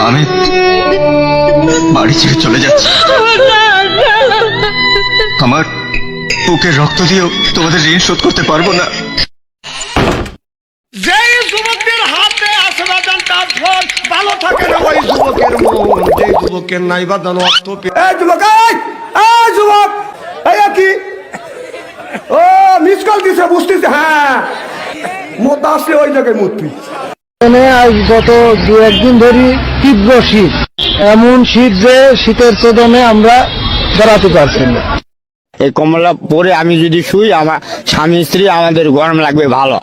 আমি বাড়ি ছেড়ে চলে যাচ্ছি। আমার বুকের রক্ত দিয়েও তোমাদের ঋণ শোধ করতে পারবো না। যেই যুবকের হাতে আসে বাজান তার ফল ভালো থাকে না ওই যুবকের মন, যেই যুবকের নাই বাজান অর্থ এই যুবক, এই যুবক, এই কি ও মিস কল দিছে বুঝতেছে। হ্যাঁ মত আসলে ওই জায়গায় মূর্তি। আজ গত দু একদিন ধরে তীব্র শীত, এমন শীত যে শীতের চোদনে আমরা দাঁড়াতে পারছি না। এই কমলা পরে আমি যদি শুই, আমার স্বামী স্ত্রী আমাদের গরম লাগবে, ভালো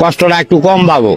কষ্টটা একটু কম পাবো।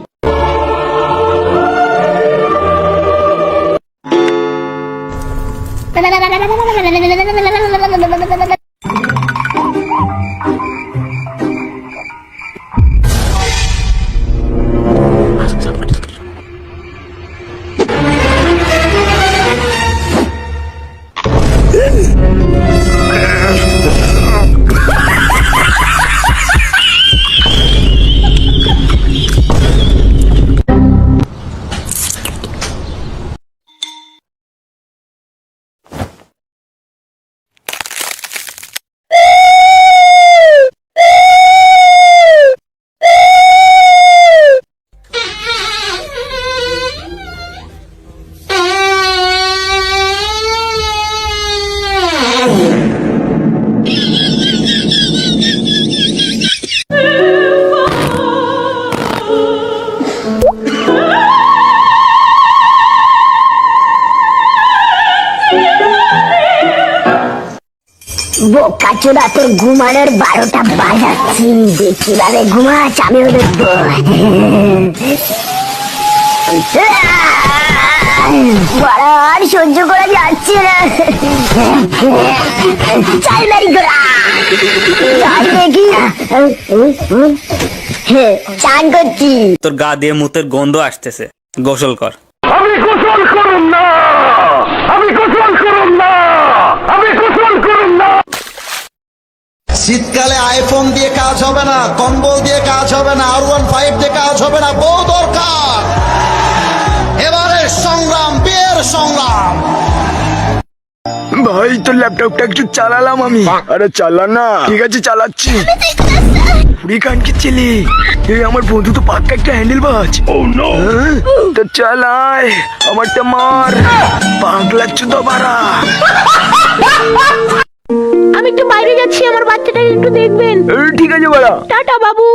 বোকাচোদা, তোর ঘুমানোর 12টা বাজাচ্ছি, কিভাবে ঘুমাস আমিও দেখবো। আর সহ্য করা যাচ্ছে না, চাল বাড়ি করা দেখি। চান করছি। তোর গা দিয়ে মুতের গন্ধ আসতেছে, গোসল কর। আমি গোসল করুন না, আমি গোসল করুন না, আমি গোসল করুন না। শীতকালে আইফোন দিয়ে কাজ হবে না, কম্বল দিয়ে কাজ হবে না, R15 দিয়ে কাজ হবে না, বউ দরকার। এবারে সংগ্রাম, বিয়ের সংগ্রাম। ভাই তোর ল্যাপটপটা একটু চালালাম আমি। আরে চালা না। ঠিক আছে চালাচ্ছি। পুরি কানকে ছেলে, এই আমার বন্ধু তো পাক্কা একটা হ্যান্ডেল বাজ। ও নো, তো চালায় আমারটা মার, পাগলা চুদা বাড়া। আমি একটু বাইরে যাচ্ছি, আমার বাচ্চাটাকে একটু দেখবেন। ঠিক আছে বাড়া, টাটা বাবু।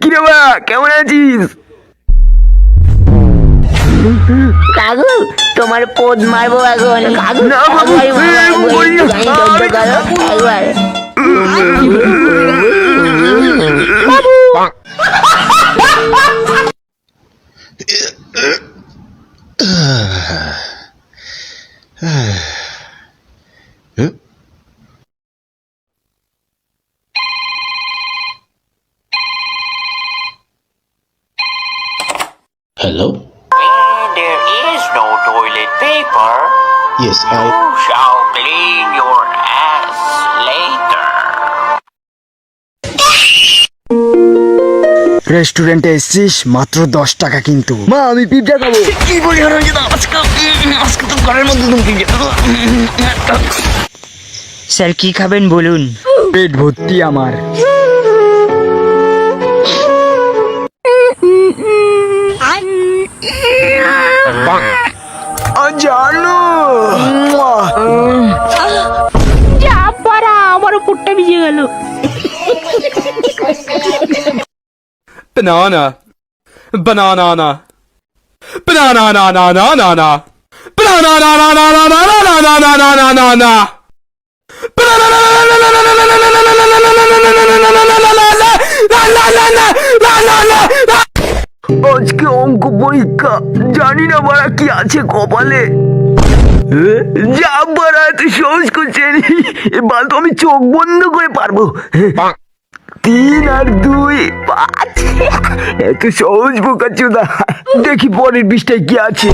কিরে বাড়া, কেমন আছিস? কাকু, তোমার পোদ মারবো এখন। কাকু না বাবু, একবার Hello? There is no toilet paper. Yes, You shall clean your ass later. রেস্টুরেন্টে এসেছিস, মাত্র 10 টাকা কিন্তু। মা আমি পিৎজা খাবো। কি বলি আজকে তো ঘরের মধ্যে তুমি পিৎজা। স্যার কি খাবেন বলুন? পেট ভর্তি আমার। জানো যা পারা, আমার উপরটা ভিজে গেল। Banana, banana, banana, na na na na na, banana, na na na na na na na na na na na na. আজকে অঙ্ক পরীক্ষা, জানি না বাড়া কি আছে কপালে। যা বাড়া এত সহজ করছে, এবার তো আমি চোখ বন্ধ করে পারবো। 3 আর 2 5, এত সহজ বোকাচোদা। দেখি পরের পৃষ্ঠায় কি আছে।